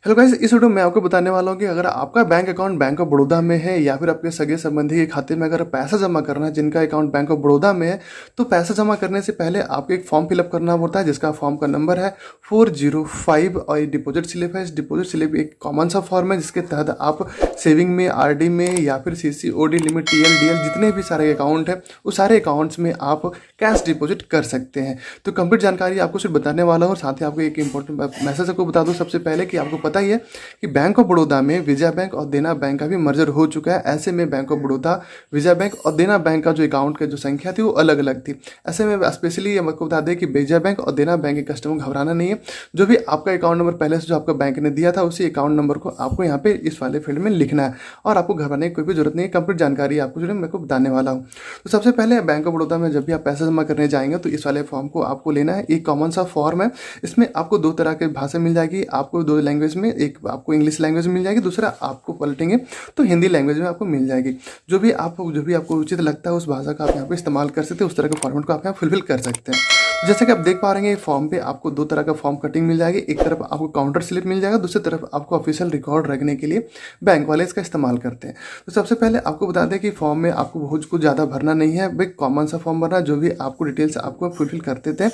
Hello guys, इस video में मैं आपको बताने वाला हूँ कि अगर आपका bank account bank of Baroda में है या फिर आपके सगे संबंधी के खाते में अगर पैसा जमा करना है जिनका अकाउंट बैंक ऑफ बड़ौदा में है, तो पैसा जमा करने से पहले आपको एक फॉर्म फिलअप करना होता है जिसका फॉर्म का नंबर है 405 और ये डिपॉजिट स्लिप है। इस डिपॉजिट स्लिप एक कॉमन सा फॉर्म है जिसके तहत आप सेविंग में, आरडी में या फिर सीसीओडी लिमिट, टीएल जितने भी सारे अकाउंट है उस सारे अकाउंट्स में आप कैश डिपॉजिट कर सकते हैं। तो कंप्लीट जानकारी आपको सिर्फ बताने वाला हूँ। साथ ही आपको एक इंपॉर्टेंट मैसेज आपको बता दूँ सबसे पहले कि आपको पता ही है कि बैंक ऑफ बड़ौदा में विजया बैंक और देना बैंक का भी मर्जर हो चुका है। ऐसे में bank of Baroda, Vijaya bank और देना बैंक का जो अकाउंट का जो संख्या थी वो अलग अलग थी। ऐसे में स्पेशली ये आपको बता दें कि विजया बैंक और देना बैंक के कस्टमर घबराना नहीं है। जो भी आपका अकाउंट नंबर पहले से जो आपका बैंक ने दिया था उसी अकाउंट नंबर को आपको यहाँ पे इस वाले फील्ड में लिखना है और आपको घबराने की कोई भी जरूरत नहीं है। कंप्लीट जानकारी आपको जो है मैं को बताने वाला हूँ। तो सबसे पहले बैंक ऑफ बड़ौदा में जब भी आप पैसा जमा करने जाएंगे तो इस वाले फॉर्म को आपको लेना है। एक कॉमन सा फॉर्म है, इसमें आपको दो तरह के भाषा मिल जाएगी, आपको दो लैंग्वेज में, एक आपको इंग्लिश लैंग्वेज में मिल जाएगी, दूसरा आपको पलटेंगे तो हिंदी लैंग्वेज में आपको मिल जाएगी। जो भी आपको उचित लगता है उस भाषा का आप यहाँ पे इस्तेमाल कर सकते हैं, उस तरह के फॉर्मेट को आप यहाँ फुलफिल कर सकते हैं। जैसे कि आप देख पा रहे हैं फॉर्म पे आपको दो तरह का फॉर्म कटिंग मिल जाएगी। एक तरफ आपको काउंटर स्लिप मिल जाएगा, दूसरी तरफ आपको ऑफिशियल रिकॉर्ड रखने के लिए बैंक वाले इसका इस्तेमाल करते हैं। तो सबसे पहले आपको बता दें कि फॉर्म में आपको बहुत कुछ ज़्यादा भरना नहीं है, भाई कॉमन सा फॉर्म भरना, जो भी आपको डिटेल्स आपको फुलफिल करते थे।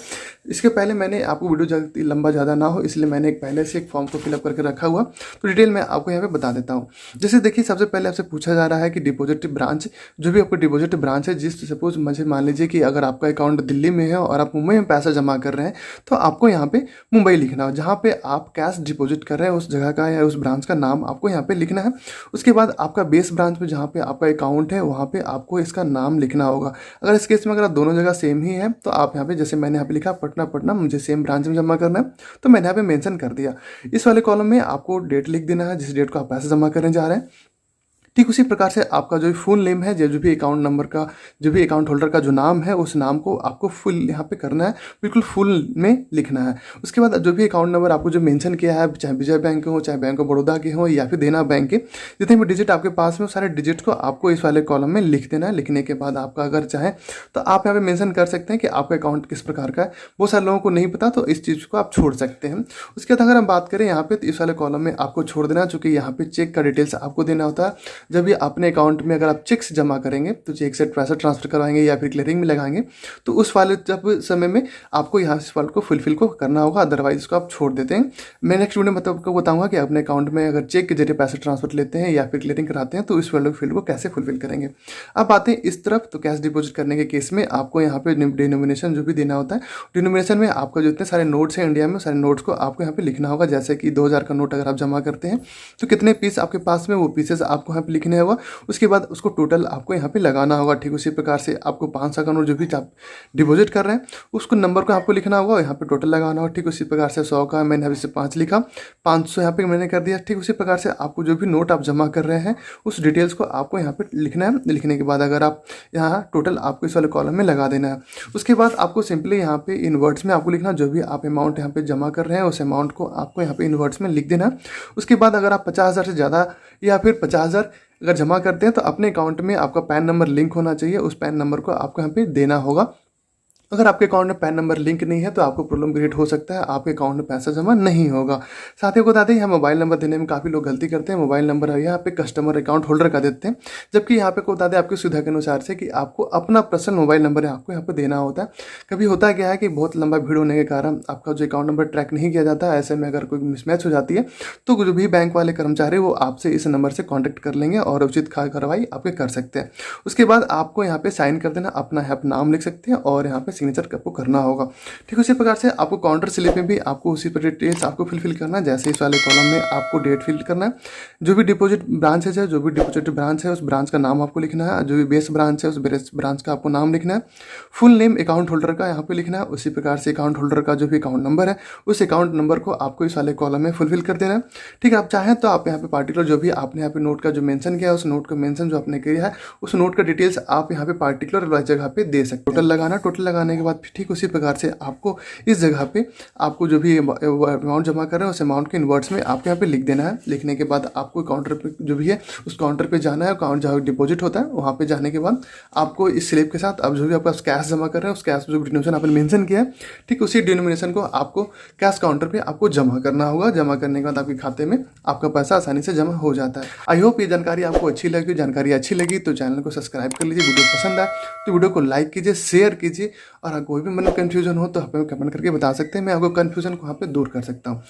इसके पहले मैंने आपको वीडियो लंबा ज़्यादा ना हो इसलिए मैंने एक पहले से एक फॉर्म को फिलअप करके रखा हुआ, तो डिटेल मैं आपको यहाँ पे बता देता हूँ। जैसे देखिए, सबसे पहले आपसे पूछा जा रहा है कि डिपॉजिट ब्रांच, जो भी आपको डिपॉजिट ब्रांच है, जिस सपोज मुझे मान लीजिए कि अगर आपका अकाउंट दिल्ली में है और आप मुंबई में पैसा जमा कर रहे हैं तो आपको यहाँ पे मुंबई लिखना है। जहाँ पे आप कैश डिपॉजिट कर रहे हैं उस जगह का या उस ब्रांच का नाम आपको यहाँ पे लिखना है। उसके बाद आपका बेस ब्रांच में जहाँ पे आपका अकाउंट है वहाँ पे आपको इसका नाम लिखना होगा। अगर इस केस में अगर दोनों जगह सेम ही है तो आप यहाँ पे, जैसे मैंने यहाँ पे लिखा पटना, मुझे सेम ब्रांच में जमा करना है तो मैंने यहाँ पे मेंशन कर दिया। इस वाले कॉलम में आपको डेट लिख देना है, जिस डेट को आप पैसे जमा करने जा रहे हैं। ठीक उसी प्रकार से आपका जो फुल नेम है, जो भी अकाउंट नंबर का, जो भी अकाउंट होल्डर का जो नाम है उस नाम को आपको फुल यहाँ पे करना है, बिल्कुल फुल में लिखना है। उसके बाद जो भी अकाउंट नंबर आपको जो मेंशन किया है, चाहे विजय बैंक के हो, चाहे बैंक ऑफ बड़ौदा के हो या फिर देना बैंक के, जितने भी डिजिट आपके पास में सारे डिजिट को आपको इस वाले कॉलम में लिख देना है। लिखने के बाद आपका अगर चाहे तो आप यहाँ पे मेंशन कर सकते हैं कि आपका अकाउंट किस प्रकार का है। बहुत सारे लोगों को नहीं पता तो इस चीज़ को आप छोड़ सकते हैं। उसके बाद अगर हम बात करें यहाँ पे, तो इस वाले कॉलम में आपको छोड़ देना, चूँकि यहाँ पे चेक का डिटेल्स आपको देना होता है। जब भी अपने अकाउंट में अगर आप चेक्स जमा करेंगे तो चेक से पैसा ट्रांसफर करवाएंगे या फिर क्लियरिंग में लगाएंगे तो उस वाले जब समय में आपको यहाँ इस वाले को फुलफिल को करना होगा, अदरवाइज इसको आप छोड़ देते हैं। मैं नेक्स्ट वीडियो में आपको बताऊंगा कि अपने अकाउंट में अगर चेक के जरिए पैसे ट्रांसफर लेते हैं या फिर क्लियरिंग कराते हैं तो इस वाले फील्ड को कैसे फुलफिल करेंगे। अब आते हैं इस तरफ, तो कैश डिपॉजिट करने के केस में आपको यहाँ पे डिनोमिनेशन जो भी देना होता है, डिनोमिनेशन में आपका जो इतने सारे नोट्स हैं इंडिया में, सारे नोट्स को आपको यहाँ पे लिखना होगा। जैसे कि 2000 का नोट अगर आप जमा करते हैं तो कितने पीस आपके पास में, वो पीसेस आपको यहाँ पे लिखने होगा। उसके बाद उसको टोटल आपको यहाँ पे लगाना होगा। ठीक उसी प्रकार से आपको 500 का नोट जो भी आप डिपॉजिट कर रहे हैं उसको नंबर को आपको लिखना होगा, यहाँ पे टोटल लगाना होगा। ठीक उसी प्रकार से 100 का मैंने अभी से 5 लिखा, 500 यहाँ पे मैंने कर दिया। ठीक उसी प्रकार से आपको जो भी नोट आप जमा कर रहे हैं उस डिटेल्स को आपको यहाँ पे लिखना है। लिखने के बाद अगर आप यहाँ टोटल आपको इस वाले कॉलम में लगा देना है। उसके बाद आपको सिंपली यहाँ पे इन वर्ड्स में आपको लिखना, जो भी आप अमाउंट यहाँ पे जमा कर रहे हैं उस अमाउंट को आपको यहाँ पे इन वर्ड्स में लिख देना। उसके बाद अगर आप 50,000 से ज़्यादा या फिर 50,000 अगर जमा करते हैं तो अपने अकाउंट में आपका पैन नंबर लिंक होना चाहिए, उस पैन नंबर को आपको यहाँ पे देना होगा। अगर आपके अकाउंट में पैन नंबर लिंक नहीं है तो आपको प्रॉब्लम क्रिएट हो सकता है, आपके अकाउंट में पैसा जमा नहीं होगा। साथ ही को बता दें, यहाँ मोबाइल नंबर देने में काफ़ी लोग गलती करते हैं। मोबाइल नंबर यहाँ पे कस्टमर अकाउंट होल्डर का देते हैं, जबकि यहाँ पे को बता दें आपकी सुविधा के अनुसार से कि आपको अपना पर्सनल मोबाइल नंबर है आपको यहाँ पे देना होता है। कभी होता है क्या है कि बहुत लंबा भीड़ होने के कारण आपका जो अकाउंट नंबर ट्रैक नहीं किया जाता, ऐसे में अगर कोई मिसमैच हो जाती है तो जो भी बैंक वाले कर्मचारी वो आपसे इस नंबर से कॉन्टैक्ट कर लेंगे और उचित कार्रवाई आपके कर सकते हैं। उसके बाद आपको यहाँ पे साइन कर देना, अपना यहाँ पे नाम लिख सकते हैं और यहाँ पे सिग्नेचर आपको करना होगा। ठीक उसी प्रकार से आपको काउंटर स्लिप में भी आपको उसी पर डिटेल्स आपको फिल करना है। जैसे इस वाले कॉलम में आपको डेट फिल करना है, जो भी डिपॉजिट ब्रांच है, जो भी डिपॉजिट ब्रांच है उस ब्रांच का नाम आपको लिखना है, जो भी बेस ब्रांच है उस बेस ब्रांच का आपको नाम लिखना है, फुल नेम अकाउंट होल्डर का यहाँ पे लिखना है। उसी प्रकार से अकाउंट होल्डर का जो भी अकाउंट नंबर है उस अकाउंट नंबर को आपको इस वाले कॉलम में फुलफिल कर देना है। ठीक है, आप चाहें तो आप यहाँ पे पार्टिकुलर जो भी आपने यहाँ पे नोट का जो मेंशन किया है उस नोट का मेंशन जो आपने किया है उस नोट का डिटेल्स आप यहाँ पे पार्टिकुलर जगह पे दे सकते हैं। टोटल लगाना आने के बाद ठीक उसी प्रकार से आपको इस जगह पे आपको जो भी अमाउंट जमा कर रहे हैं उस अमाउंट के इनवर्ड्स में आपको यहाँ पे लिख देना है। लिखने के बाद आपको काउंटर पे जो भी है उस काउंटर पे जाना है, अकाउंट जहाँ डिपॉजिट होता है वहाँ पे जाने के बाद आपको इस स्लिप के साथ अब जो भी आपका कैश जमा कर रहे हैं उस कैश जो डिनोमिनेशन आपने मेंशन किया है ठीक उसी डिनोमिनेशन को आपको कैश काउंटर पे आपको जमा करना होगा। जमा करने के बाद आपके खाते में आपका पैसा आसानी से जमा हो जाता है। आई होप ये जानकारी आपको अच्छी लगी। जानकारी अच्छी लगी तो चैनल को सब्सक्राइब कर लीजिए। वीडियो पसंद आए तो वीडियो को लाइक कीजिए, शेयर कीजिए और कोई भी मन में कन्फ्यूजन हो तो आप कमेंट करके बता सकते हैं, मैं आपको कन्फ्यूजन को वहाँ पे दूर कर सकता हूँ।